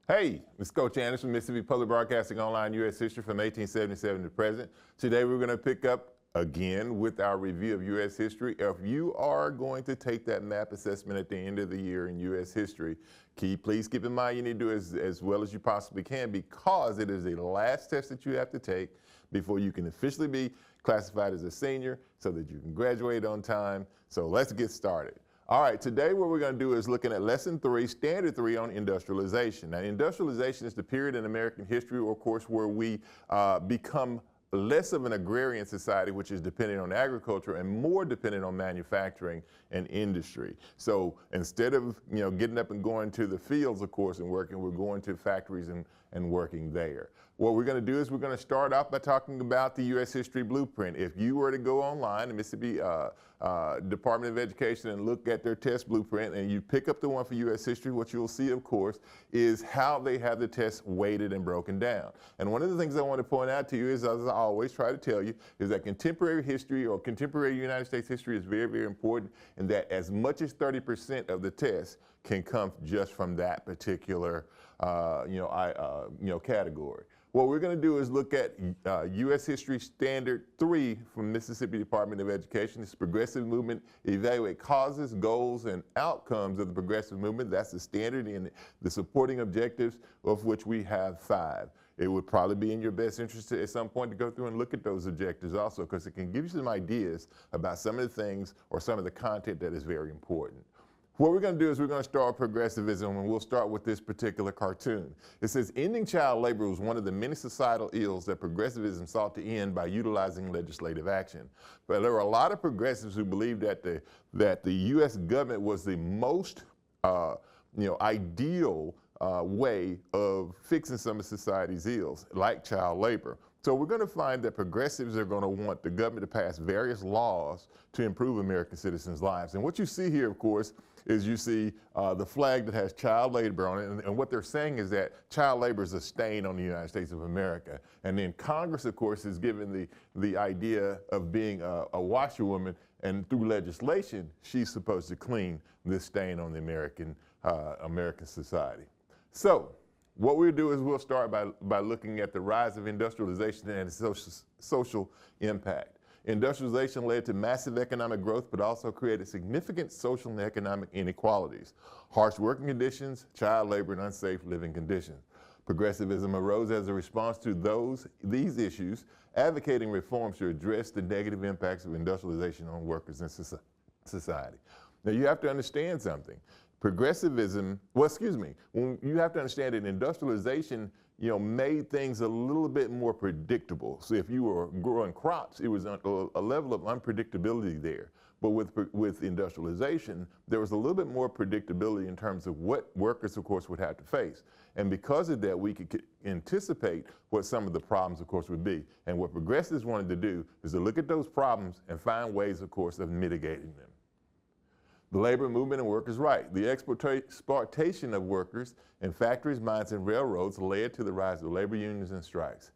Hey, it's Coach Anderson, Mississippi Public Broadcasting Online U.S. History from 1877 to present. Today we're going to pick up again with our review of U.S. history. If you are going to take that map assessment at the end of the year in U.S. history, please keep in mind you need to do as well as you possibly can, because it is the last test that you have to take before you can officially be classified as a senior so that you can graduate on time. So let's get started. All right, today what we're going to do is looking at Lesson 3, Standard 3 on industrialization. Now, industrialization is the period in American history, of course, where we become less of an agrarian society, which is dependent on agriculture, and more dependent on manufacturing and industry. So instead of getting up and going to the fields, of course, and working, we're going to factories and working there. What we're going to do is we're going to start off by talking about the U.S. History Blueprint. If you were to go online, the Mississippi Department of Education, and look at their test blueprint, and you pick up the one for U.S. history, what you'll see, of course, is how they have the tests weighted and broken down. And one of the things I want to point out to you is, as I always try to tell you, is that contemporary history or contemporary United States history is very, very important, and that as much as 30% of the test can come just from that particular category. What we're going to do is look at U.S. History Standard 3 from Mississippi Department of Education. It's progressive movement, evaluate causes, goals, and outcomes of the progressive movement. That's the standard, and the supporting objectives, of which we have 5. It would probably be in your best interest at some point to go through and look at those objectives also, because it can give you some ideas about some of the things or some of the content that is very important. What we're going to do is we're going to start with progressivism, and we'll start with this particular cartoon. It says, ending child labor was one of the many societal ills that progressivism sought to end by utilizing legislative action. But there were a lot of progressives who believed that the U.S. government was the most ideal way of fixing some of society's ills, like child labor. So we're going to find that progressives are going to want the government to pass various laws to improve American citizens' lives. And what you see here, of course, is you see the flag that has child labor on it. And what they're saying is that child labor is a stain on the United States of America. And then Congress, of course, is given the idea of being a washerwoman, and through legislation, she's supposed to clean this stain on the American society. So what we'll do is we'll start by looking at the rise of industrialization and its social impact. Industrialization led to massive economic growth, but also created significant social and economic inequalities, harsh working conditions, child labor, and unsafe living conditions. Progressivism arose as a response to these issues, advocating reforms to address the negative impacts of industrialization on workers and society. Now, you have to understand something. Progressivism, when you have to understand that industrialization, made things a little bit more predictable. So if you were growing crops, it was a level of unpredictability there. But with industrialization, there was a little bit more predictability in terms of what workers, of course, would have to face. And because of that, we could anticipate what some of the problems, of course, would be. And what progressives wanted to do is to look at those problems and find ways, of course, of mitigating them. The labor movement and workers' right. The exploitation of workers in factories, mines, and railroads led to the rise of labor unions and strikes.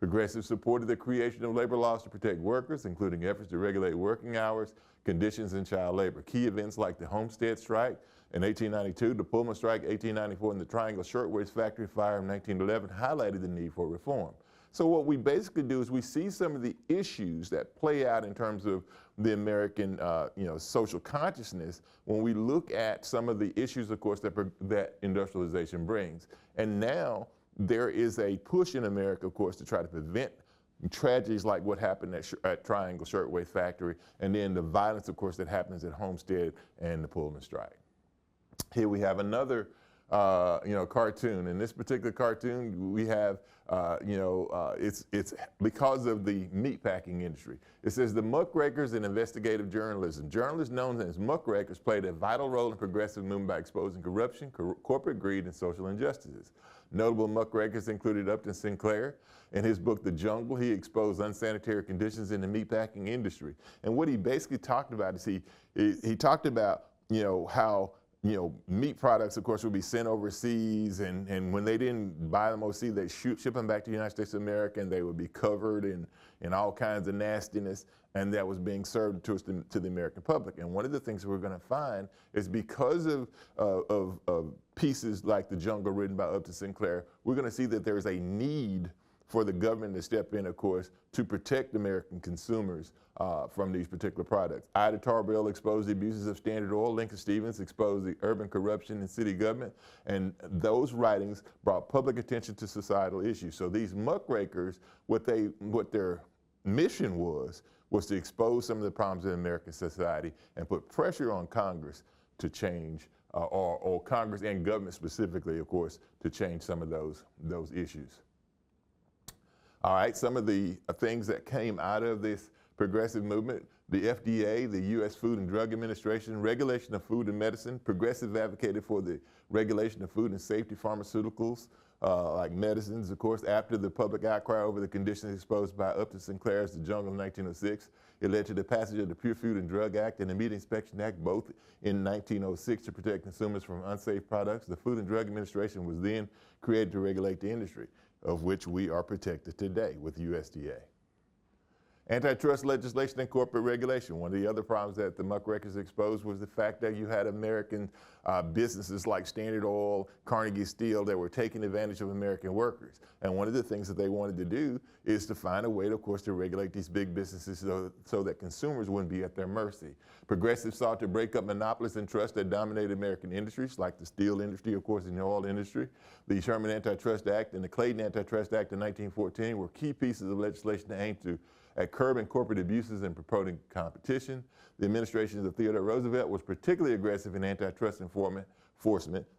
Progressives supported the creation of labor laws to protect workers, including efforts to regulate working hours, conditions, and child labor. Key events like the Homestead Strike in 1892, the Pullman Strike 1894, and the Triangle Shirtwaist Factory Fire in 1911 highlighted the need for reform. So what we basically do is we see some of the issues that play out in terms of the American social consciousness when we look at some of the issues, of course, that industrialization brings. And now there is a push in America, of course, to try to prevent tragedies like what happened at Triangle Shirtwaist Factory, and then the violence, of course, that happens at Homestead and the Pullman Strike. Here we have another cartoon. In this particular cartoon, we have, it's because of the meatpacking industry. It says the muckrakers in investigative journalism. Journalists known as muckrakers played a vital role in progressive movement by exposing corruption, corporate greed, and social injustices. Notable muckrakers included Upton Sinclair. In his book, The Jungle, he exposed unsanitary conditions in the meatpacking industry. And what he basically talked about is he talked about, how meat products, of course, would be sent overseas, and when they didn't buy them overseas, they ship them back to the United States of America, and they would be covered in all kinds of nastiness, and that was being served to the American public. And one of the things we're going to find is because of pieces like The Jungle, written by Upton Sinclair, we're going to see that there's a need for the government to step in, of course, to protect American consumers from these particular products. Ida Tarbell exposed the abuses of Standard Oil. Lincoln Stevens exposed the urban corruption in city government. And those writings brought public attention to societal issues. So these muckrakers, what their mission was to expose some of the problems in American society and put pressure on Congress to change, or Congress and government specifically, of course, to change some of those issues. All right, some of the things that came out of this progressive movement: the FDA, the U.S. Food and Drug Administration, regulation of food and medicine. Progressives advocated for the regulation of food and safety pharmaceuticals, like medicines, of course. After the public outcry over the conditions exposed by Upton Sinclair's The Jungle in 1906, it led to the passage of the Pure Food and Drug Act and the Meat Inspection Act, both in 1906, to protect consumers from unsafe products. The Food and Drug Administration was then created to regulate the industry, of which we are protected today with USDA. Antitrust legislation and corporate regulation. One of the other problems that the muckrakers exposed was the fact that you had American businesses like Standard Oil, Carnegie Steel, that were taking advantage of American workers. And one of the things that they wanted to do is to find a way, of course, to regulate these big businesses so that consumers wouldn't be at their mercy. Progressives sought to break up monopolies and trusts that dominated American industries, like the steel industry, of course, and the oil industry. The Sherman Antitrust Act and the Clayton Antitrust Act in 1914 were key pieces of legislation that aimed at curbing corporate abuses and promoting competition. The administration of Theodore Roosevelt was particularly aggressive in antitrust enforcement.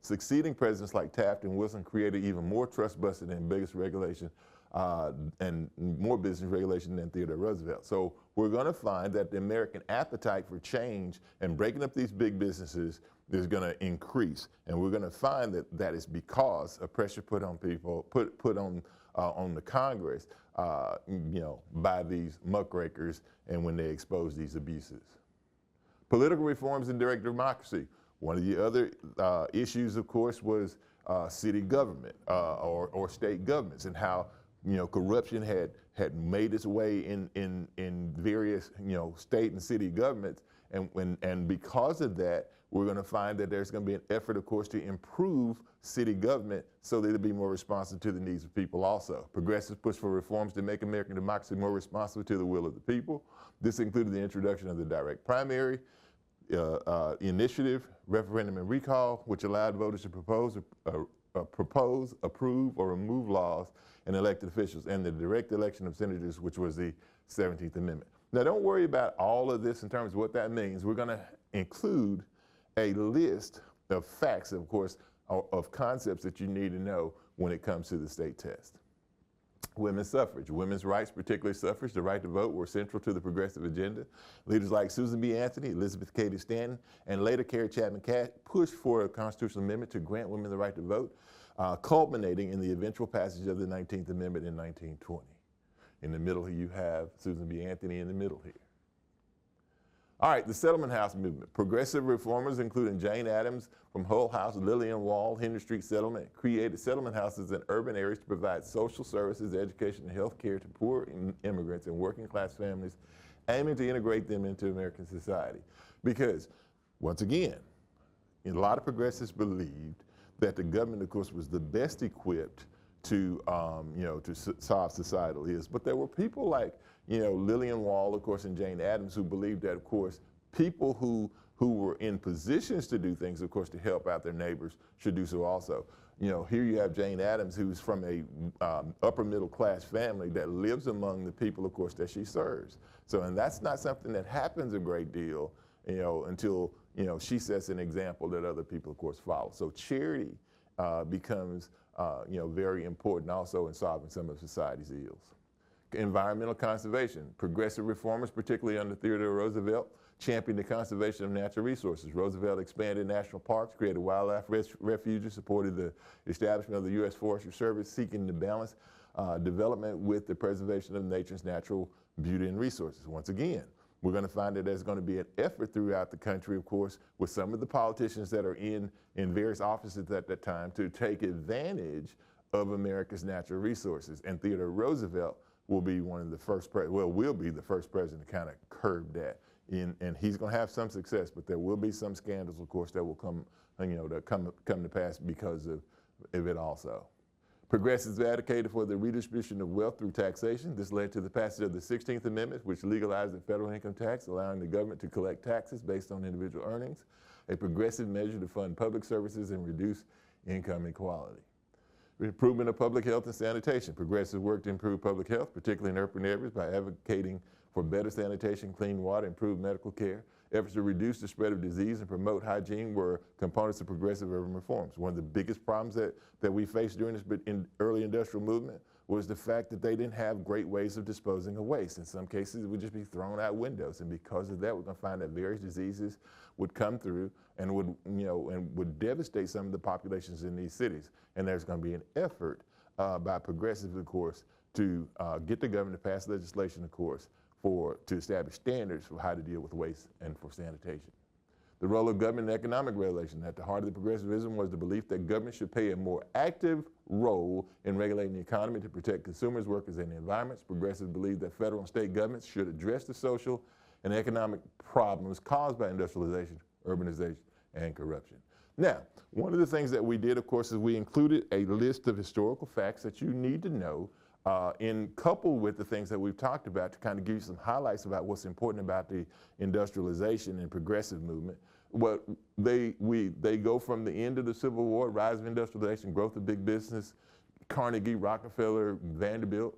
Succeeding presidents like Taft and Wilson created even more trust-busting and biggest regulation and more business regulation than Theodore Roosevelt. So we're going to find that the American appetite for change and breaking up these big businesses is going to increase. And we're going to find that that is because of pressure put on people, put on the Congress, by these muckrakers, and when they expose these abuses. Political reforms and direct democracy. One of the other issues, of course, was city government or state governments, and how corruption had made its way in various state and city governments, and because of that, we're going to find that there's going to be an effort, of course, to improve city government so that it'll be more responsive to the needs of people also. Progressives push for reforms to make American democracy more responsive to the will of the people. This included the introduction of the direct primary initiative, referendum and recall, which allowed voters to propose, approve, or remove laws and elected officials, and the direct election of senators, which was the 17th Amendment. Now, don't worry about all of this in terms of what that means. We're going to include a list of facts, of course, of concepts that you need to know when it comes to the state test. Women's suffrage, women's rights, particularly suffrage, the right to vote, were central to the progressive agenda. Leaders like Susan B. Anthony, Elizabeth Cady Stanton, and later Carrie Chapman Cash pushed for a constitutional amendment to grant women the right to vote, culminating in the eventual passage of the 19th Amendment in 1920. In the middle here, you have Susan B. Anthony in the middle here. All right, the settlement house movement. Progressive reformers, including Jane Addams from Hull House, Lillian Wall, Henry Street Settlement, created settlement houses in urban areas to provide social services, education, and health care to poor immigrants and working class families, aiming to integrate them into American society. Because, once again, a lot of progressives believed that the government, of course, was the best equipped to solve societal ills. But there were people like Lillian Wall, of course, and Jane Addams, who believed that, of course, people who were in positions to do things, of course, to help out their neighbors should do so also. Here you have Jane Addams, who's from a upper middle class family that lives among the people, of course, that she serves. So, and that's not something that happens a great deal, until, she sets an example that other people, of course, follow. So charity becomes, very important also in solving some of society's ills. Environmental conservation. Progressive reformers, particularly under Theodore Roosevelt, championed the conservation of natural resources. Roosevelt expanded national parks, created wildlife refuges, supported the establishment of the U.S. Forestry Service, seeking to balance development with the preservation of nature's natural beauty and resources. Once again, We're going to find that there's going to be an effort throughout the country, of course, with some of the politicians that are in various offices at that time to take advantage of America's natural resources. And Theodore Roosevelt will be one of the first, will be the first president to kind of curb that. And he's going to have some success, but there will be some scandals, of course, that will come, that come to pass because of it also. Progressives advocated for the redistribution of wealth through taxation. This led to the passage of the 16th Amendment, which legalized the federal income tax, allowing the government to collect taxes based on individual earnings, a progressive measure to fund public services and reduce income inequality. Improvement of public health and sanitation. Progressives worked to improve public health, particularly in urban areas, by advocating for better sanitation, clean water, improved medical care. Efforts to reduce the spread of disease and promote hygiene were components of progressive urban reforms. One of the biggest problems that we faced during this early industrial movement was the fact that they didn't have great ways of disposing of waste. In some cases, it would just be thrown out windows. And because of that, we're going to find that various diseases would come through and would devastate some of the populations in these cities. And there's going to be an effort by progressives, of course, to get the government to pass legislation, of course, to establish standards for how to deal with waste and for sanitation. The role of government in economic regulation. At the heart of the progressivism was the belief that government should play a more active role in regulating the economy to protect consumers, workers, and the environments. Progressives believed that federal and state governments should address the social and economic problems caused by industrialization, urbanization, and corruption. Now, one of the things that we did, of course, is we included a list of historical facts that you need to know coupled with the things that we've talked about to kind of give you some highlights about what's important about the industrialization and progressive movement. They go from the end of the Civil War, rise of industrialization, growth of big business, Carnegie, Rockefeller, Vanderbilt,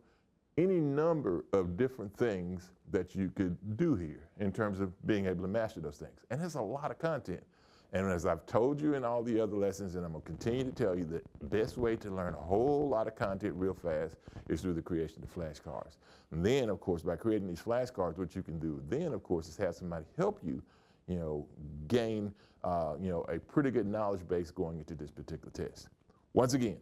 any number of different things that you could do here in terms of being able to master those things. And there's a lot of content. And as I've told you in all the other lessons, and I'm going to continue to tell you, the best way to learn a whole lot of content real fast is through the creation of flashcards. And then, of course, by creating these flashcards, what you can do then, of course, is have somebody help you, gain, a pretty good knowledge base going into this particular test. Once again,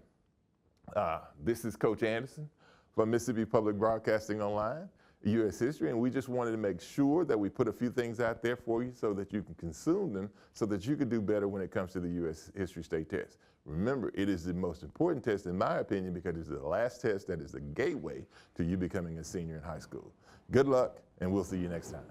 this is Coach Anderson from Mississippi Public Broadcasting Online, U.S. History, and we just wanted to make sure that we put a few things out there for you so that you can consume them so that you can do better when it comes to the U.S. History State Test. Remember, it is the most important test in my opinion because it's the last test that is the gateway to you becoming a senior in high school. Good luck, and we'll see you next time.